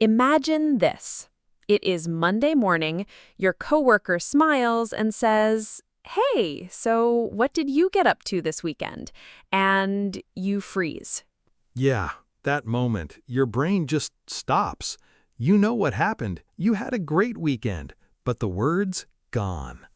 Imagine this. It is Monday morning, your coworker smiles and says, "Hey, so what did you get up to this weekend?" And you freeze. Yeah, that moment, your brain just stops. You know what happened. You had a great weekend, but the words, gone.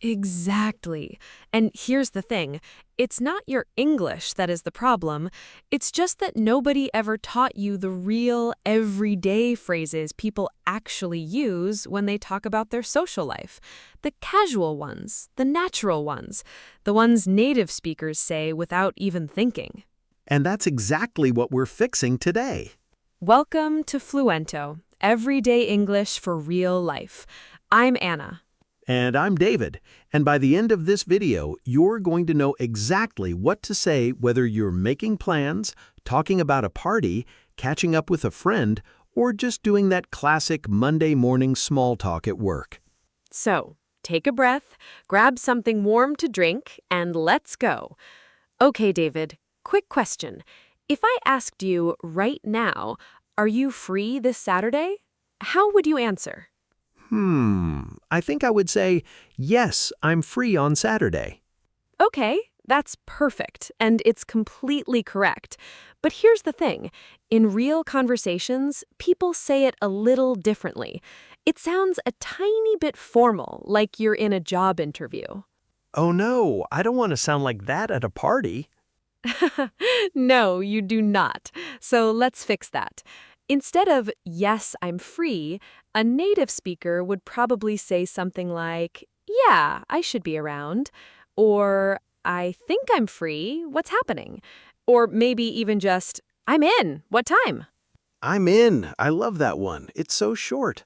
Exactly. And here's the thing. It's not your English that is the problem. It's just that nobody ever taught you the real, everyday phrases people actually use when they talk about their social life. The casual ones, the natural ones, the ones native speakers say without even thinking. And that's exactly what we're fixing today. Welcome to Fluento, everyday English for real life. I'm Anna. And I'm David, and by the end of this video, you're going to know exactly what to say whether you're making plans, talking about a party, catching up with a friend, or just doing that classic Monday morning small talk at work. So, take a breath, grab something warm to drink, and let's go. Okay, David, quick question. If I asked you right now, are you free this Saturday? How would you answer? I think I would say, yes, I'm free on Saturday. Okay, that's perfect, and it's completely correct. But here's the thing. In real conversations, people say it a little differently. It sounds a tiny bit formal, like you're in a job interview. Oh no, I don't want to sound like that at a party. No, you do not. So let's fix that. Instead of, "Yes, I'm free," a native speaker would probably say something like, "Yeah, I should be around," or "I think I'm free, what's happening?" Or maybe even just, "I'm in, what time?" I'm in. I love that one. It's so short.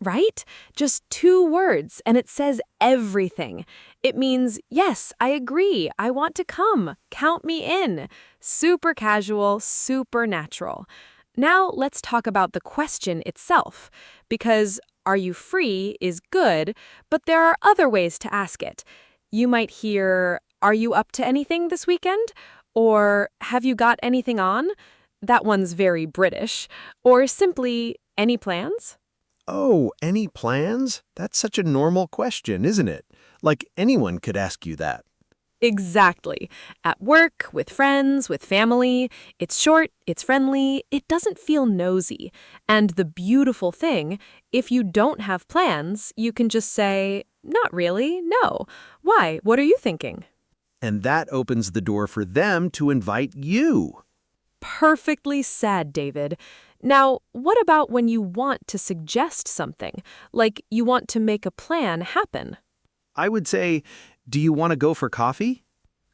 Right? Just 2 words, and it says everything. It means, "Yes, I agree, I want to come, count me in." Super casual, super natural. Now let's talk about the question itself, because "are you free" is good, but there are other ways to ask it. You might hear, "Are you up to anything this weekend?" Or "Have you got anything on?" That one's very British. Or simply, "Any plans?" Oh, any plans? That's such a normal question, isn't it? Like anyone could ask you that. Exactly. At work, with friends, with family. It's short, it's friendly, it doesn't feel nosy. And the beautiful thing, if you don't have plans, you can just say, "Not really, no. Why? What are you thinking?" And that opens the door for them to invite you. Perfectly said, David. Now, what about when you want to suggest something, like you want to make a plan happen? I would say, do you want to go for coffee?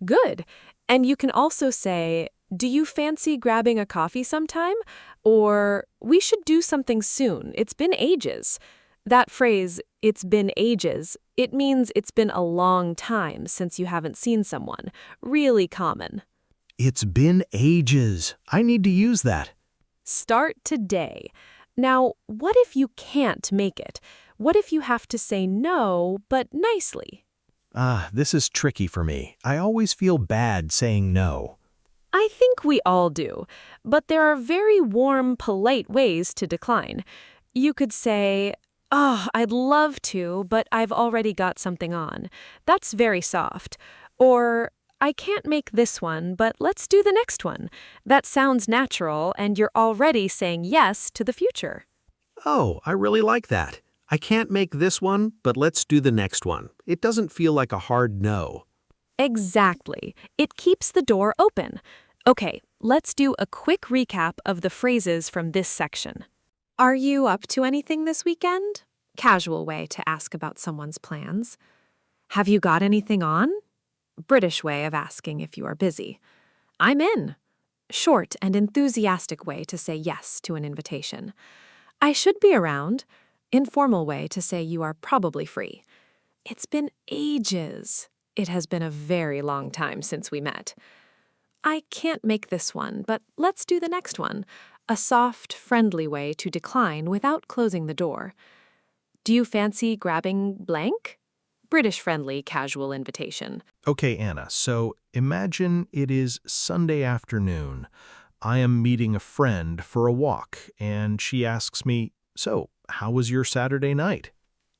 Good. And you can also say, "Do you fancy grabbing a coffee sometime?" Or, "We should do something soon. It's been ages." That phrase, "it's been ages," it means it's been a long time since you haven't seen someone. Really common. It's been ages. I need to use that. Start today. Now, what if you can't make it? What if you have to say no, but nicely? This is tricky for me. I always feel bad saying no. I think we all do, but there are very warm, polite ways to decline. You could say, "Oh, I'd love to, but I've already got something on." That's very soft. Or, "I can't make this one, but let's do the next one." That sounds natural, and you're already saying yes to the future. Oh, I really like that. I can't make this one, but let's do the next one. It doesn't feel like a hard no. Exactly. It keeps the door open. Okay, let's do a quick recap of the phrases from this section. Are you up to anything this weekend? Casual way to ask about someone's plans. Have you got anything on? British way of asking if you are busy. I'm in. Short and enthusiastic way to say yes to an invitation. I should be around. Informal way to say you are probably free. It's been ages. It has been a very long time since we met. I can't make this one, but let's do the next one. A soft, friendly way to decline without closing the door. Do you fancy grabbing blank? British friendly, casual invitation. Okay, Anna, so imagine it is Sunday afternoon. I am meeting a friend for a walk, and she asks me, "So, how was your Saturday night?"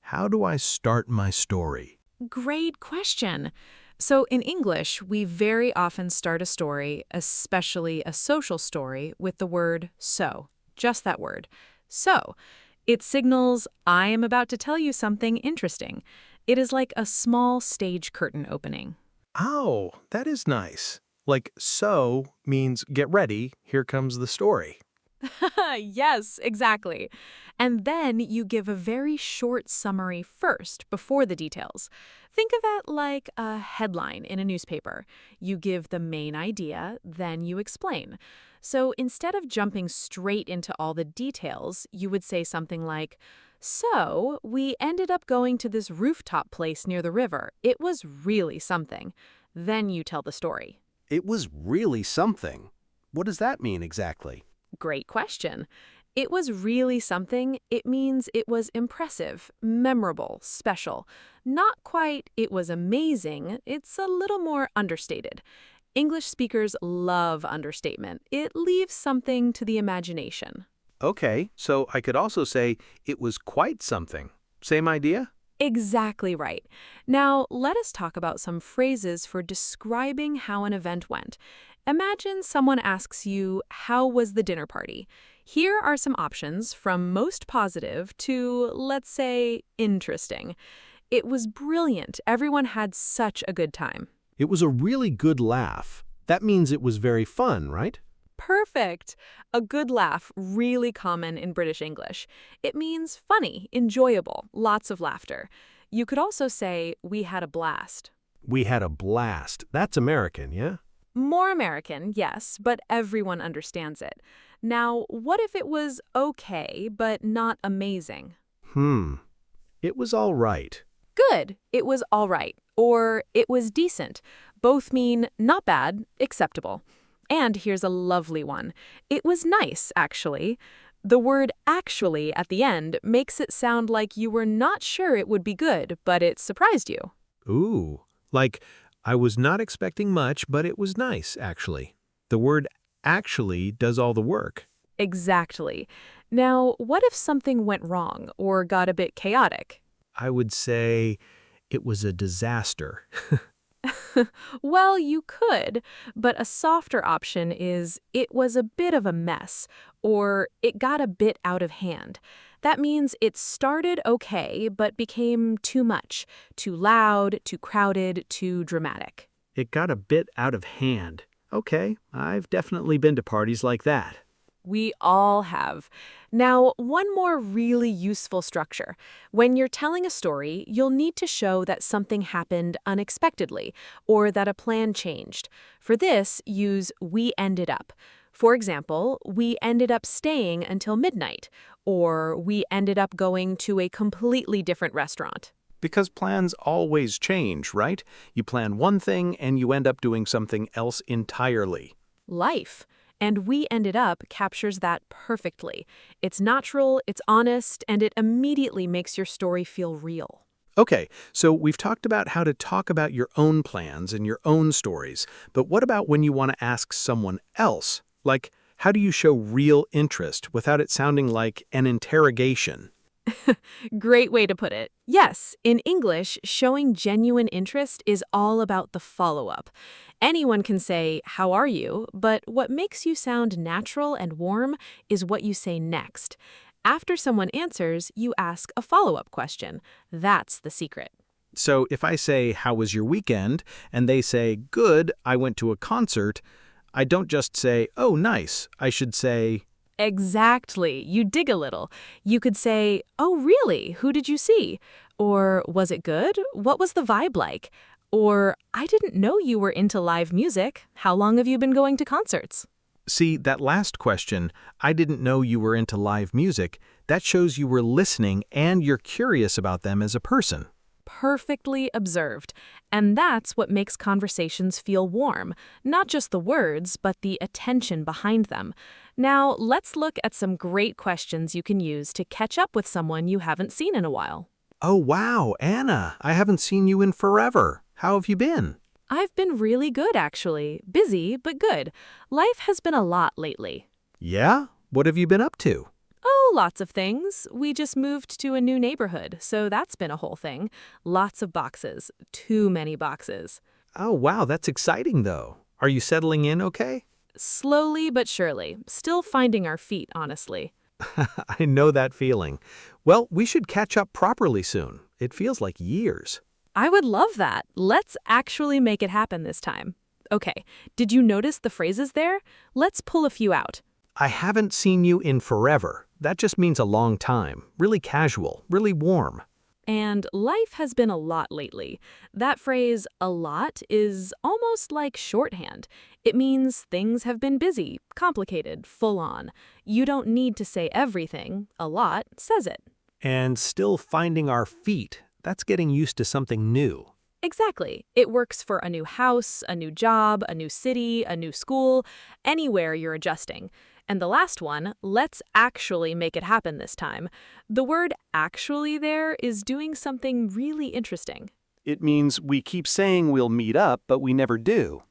How do I start my story? Great question. So, in English, we very often start a story, especially a social story, with the word so. Just that word. So, it signals, I am about to tell you something interesting. It is like a small stage curtain opening. Oh, that is nice. Like, so means get ready, here comes the story. Yes, exactly. And then you give a very short summary first before the details. Think of that like a headline in a newspaper. You give the main idea, then you explain. So instead of jumping straight into all the details, you would say something like, "So, we ended up going to this rooftop place near the river. It was really something." Then you tell the story. It was really something. What does that mean exactly? Great question. It was really something. It means it was impressive, memorable, special. Not quite it was amazing. It's a little more understated. English speakers love understatement. It leaves something to the imagination. Okay, so I could also say it was quite something. Same idea? Exactly right. Now, let us talk about some phrases for describing how an event went. Imagine someone asks you, "How was the dinner party?" Here are some options from most positive to, let's say, interesting. It was brilliant. Everyone had such a good time. It was a really good laugh. That means it was very fun, right? Perfect. A good laugh, really common in British English. It means funny, enjoyable, lots of laughter. You could also say, "We had a blast." We had a blast. That's American, yeah? More American, yes, but everyone understands it. Now, what if it was okay, but not amazing? It was all right. Good, it was all right, or it was decent. Both mean not bad, acceptable. And here's a lovely one. It was nice, actually. The word actually at the end makes it sound like you were not sure it would be good, but it surprised you. Ooh, like, I was not expecting much, but it was nice, actually. The word actually does all the work. Exactly. Now, what if something went wrong or got a bit chaotic? I would say it was a disaster. Well, you could, but a softer option is it was a bit of a mess, or it got a bit out of hand. That means it started okay, but became too much, too loud, too crowded, too dramatic. It got a bit out of hand. Okay, I've definitely been to parties like that. We all have. Now, one more really useful structure. When you're telling a story, you'll need to show that something happened unexpectedly or that a plan changed. For this, use "we ended up." For example, "We ended up staying until midnight," or "We ended up going to a completely different restaurant." Because plans always change, right? You plan one thing and you end up doing something else entirely. Life. And "we ended up" captures that perfectly. It's natural, it's honest, and it immediately makes your story feel real. Okay, so we've talked about how to talk about your own plans and your own stories, but what about when you want to ask someone else? Like, how do you show real interest without it sounding like an interrogation? Great way to put it. Yes, in English, showing genuine interest is all about the follow-up. Anyone can say, "How are you?" But what makes you sound natural and warm is what you say next. After someone answers, you ask a follow-up question. That's the secret. So if I say, "How was your weekend?" and they say, "Good, I went to a concert," I don't just say, "Oh, nice." I should say, Exactly. You dig a little. You could say, "Oh, really? Who did you see?" Or, "Was it good? What was the vibe like?" Or, "I didn't know you were into live music. How long have you been going to concerts?" see, that last question, "I didn't know you were into live music," that shows you were listening and you're curious about them as a person. Perfectly observed. And that's what makes conversations feel warm. Not just the words, but the attention behind them. Now, let's look at some great questions you can use to catch up with someone you haven't seen in a while. Oh, wow, Anna, I haven't seen you in forever. How have you been? I've been really good, actually. Busy, but good. Life has been a lot lately. Yeah? What have you been up to? Oh, lots of things. We just moved to a new neighborhood, so that's been a whole thing. Lots of boxes. Too many boxes. Oh, wow, that's exciting, though. Are you settling in okay? Slowly but surely. Still finding our feet, honestly. I know that feeling. Well, we should catch up properly soon. It feels like years. I would love that. Let's actually make it happen this time. Okay, did you notice the phrases there? Let's pull a few out. I haven't seen you in forever. That just means a long time. Really casual, really warm. And life has been a lot lately. That phrase, a lot, is almost like shorthand. It means things have been busy, complicated, full on. You don't need to say everything. A lot says it. And still finding our feet. That's getting used to something new. Exactly. It works for a new house, a new job, a new city, a new school, anywhere you're adjusting. And the last one, let's actually make it happen this time. The word actually there is doing something really interesting. It means we keep saying we'll meet up, but we never do.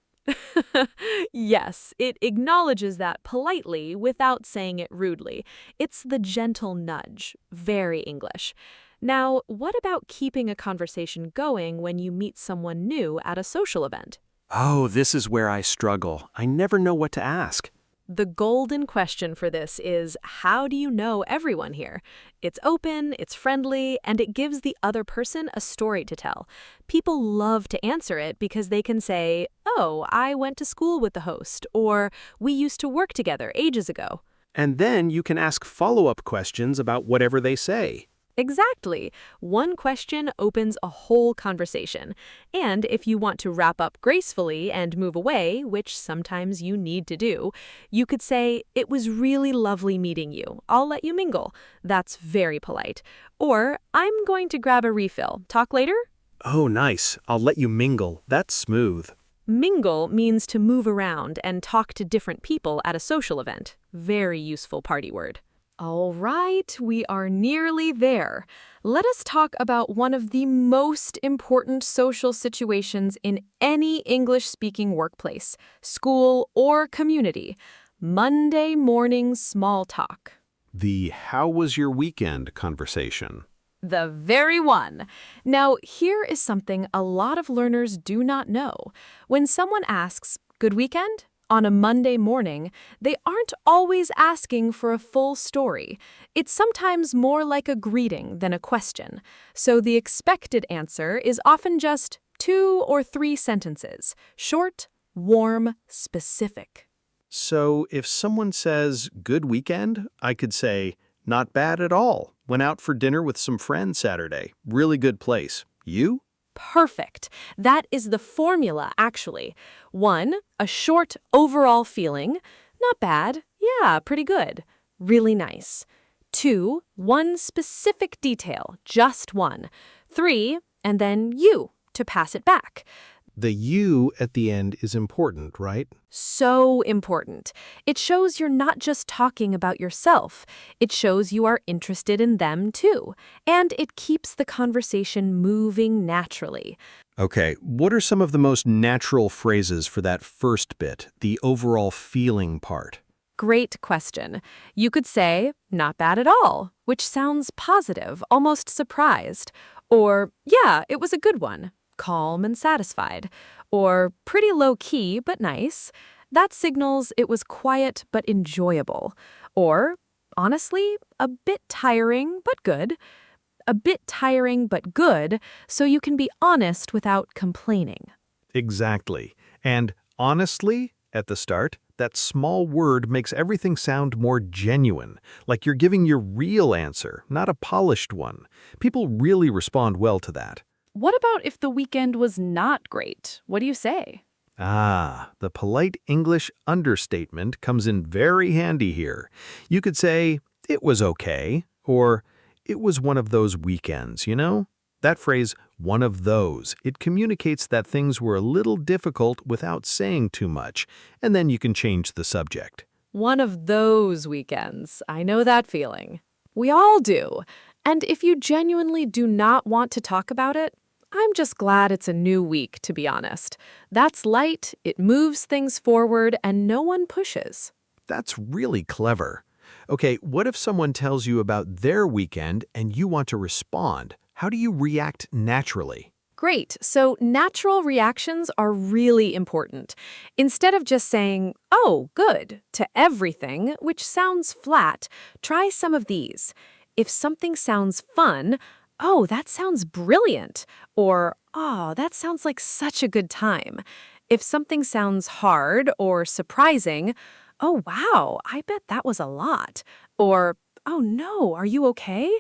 Yes, it acknowledges that politely without saying it rudely. It's the gentle nudge. Very English. Now, what about keeping a conversation going when you meet someone new at a social event? Oh, this is where I struggle. I never know what to ask. The golden question for this is, how do you know everyone here? It's open, it's friendly, and it gives the other person a story to tell. People love to answer it because they can say, oh, I went to school with the host, or we used to work together ages ago. And then you can ask follow-up questions about whatever they say. Exactly. One question opens a whole conversation. And if you want to wrap up gracefully and move away, which sometimes you need to do, you could say, it was really lovely meeting you. I'll let you mingle. That's very polite. Or, I'm going to grab a refill. Talk later? Oh, nice. I'll let you mingle. That's smooth. Mingle means to move around and talk to different people at a social event. Very useful party word. All right, we are nearly there. Let us talk about one of the most important social situations in any English-speaking workplace, school, or community. Monday morning small talk. The "how was your weekend" conversation. The very one. Now, here is something a lot of learners do not know. When someone asks, "Good weekend?" on a Monday morning, they aren't always asking for a full story. It's sometimes more like a greeting than a question. So the expected answer is often just 2 or 3 sentences. Short, warm, specific. So if someone says, "Good weekend," I could say, "Not bad at all. Went out for dinner with some friends Saturday. Really good place. You?" Perfect. That is the formula, actually. 1, a short overall feeling. Not bad. Yeah, pretty good. Really nice. 2, one specific detail, just one. 3, and then you, to pass it back. The "you" at the end is important, right? So important. It shows you're not just talking about yourself. It shows you are interested in them too. And it keeps the conversation moving naturally. Okay, what are some of the most natural phrases for that first bit, the overall feeling part? Great question. You could say, not bad at all, which sounds positive, almost surprised. Or, yeah, it was a good one. Calm and satisfied, or pretty low-key but nice. That signals it was quiet but enjoyable. Or, honestly, a bit tiring but good. A bit tiring but good, so you can be honest without complaining. Exactly. And honestly, at the start, that small word makes everything sound more genuine, like you're giving your real answer, not a polished one. People really respond well to that. What about if the weekend was not great? What do you say? Ah, the polite English understatement comes in very handy here. You could say, "It was okay," or "It was one of those weekends, you know?" That phrase, "one of those," it communicates that things were a little difficult without saying too much, and then you can change the subject. One of those weekends. I know that feeling. We all do. And if you genuinely do not want to talk about it, I'm just glad it's a new week, to be honest. That's light, it moves things forward, and no one pushes. That's really clever. Okay, what if someone tells you about their weekend and you want to respond? How do you react naturally? Great. So natural reactions are really important. Instead of just saying, oh, good, to everything, which sounds flat, try some of these. If something sounds fun, oh, that sounds brilliant. Or, oh, that sounds like such a good time. If something sounds hard or surprising, oh, wow, I bet that was a lot. Or, oh no, are you okay?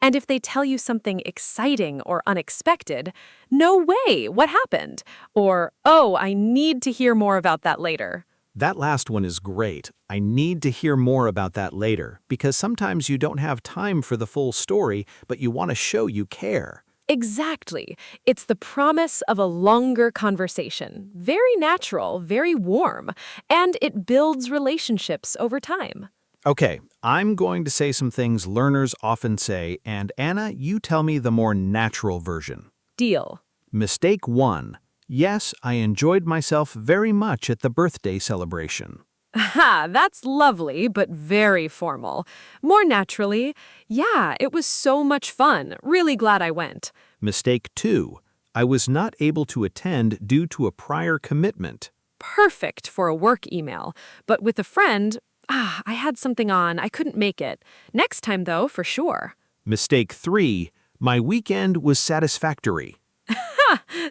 And if they tell you something exciting or unexpected, no way, what happened? Or, oh, I need to hear more about that later. That last one is great. I need to hear more about that later, because sometimes you don't have time for the full story, but you want to show you care. Exactly. It's the promise of a longer conversation. Very natural, very warm, and it builds relationships over time. Okay, I'm going to say some things learners often say, and Anna, you tell me the more natural version. Deal. Mistake 1. Yes, I enjoyed myself very much at the birthday celebration. Ha, that's lovely, but very formal. More naturally, yeah, it was so much fun. Really glad I went. Mistake 2. I was not able to attend due to a prior commitment. Perfect for a work email. But with a friend, I had something on, I couldn't make it. Next time, though, for sure. Mistake 3. My weekend was satisfactory.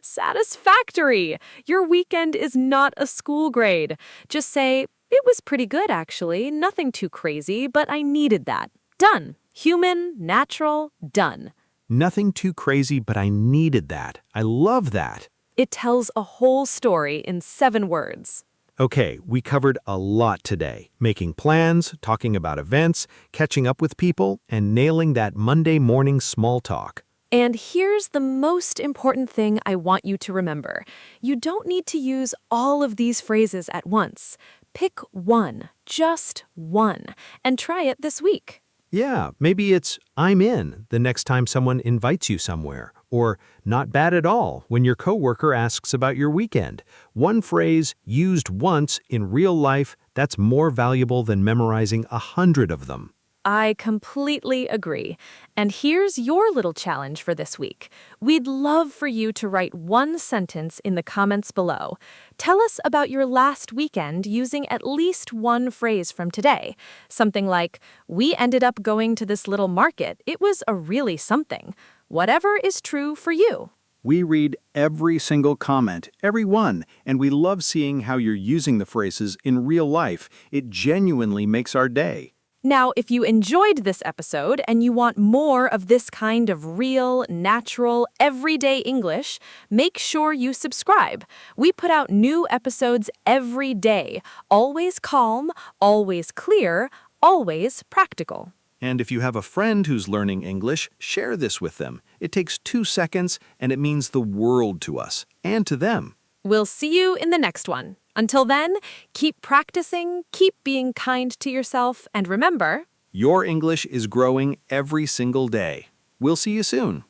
Satisfactory! Your weekend is not a school grade. Just say, it was pretty good, actually. Nothing too crazy, but I needed that. Done. Human, natural, done. Nothing too crazy, but I needed that. I love that. It tells a whole story in 7 words. Okay, we covered a lot today. Making plans, talking about events, catching up with people, and nailing that Monday morning small talk. And here's the most important thing I want you to remember. You don't need to use all of these phrases at once. Pick one, just one, and try it this week. Yeah, maybe it's I'm in the next time someone invites you somewhere, or not bad at all when your coworker asks about your weekend. One phrase used once in real life, that's more valuable than memorizing 100 of them. I completely agree. And here's your little challenge for this week. We'd love for you to write one sentence in the comments below. Tell us about your last weekend using at least one phrase from today. Something like, we ended up going to this little market. It was a really something. Whatever is true for you. We read every single comment, every one, and we love seeing how you're using the phrases in real life. It genuinely makes our day. Now, if you enjoyed this episode and you want more of this kind of real, natural, everyday English, make sure you subscribe. We put out new episodes every day, always calm, always clear, always practical. And if you have a friend who's learning English, share this with them. It takes 2 seconds, and it means the world to us and to them. We'll see you in the next one. Until then, keep practicing, keep being kind to yourself, and remember, Your English is growing every single day. We'll see you soon.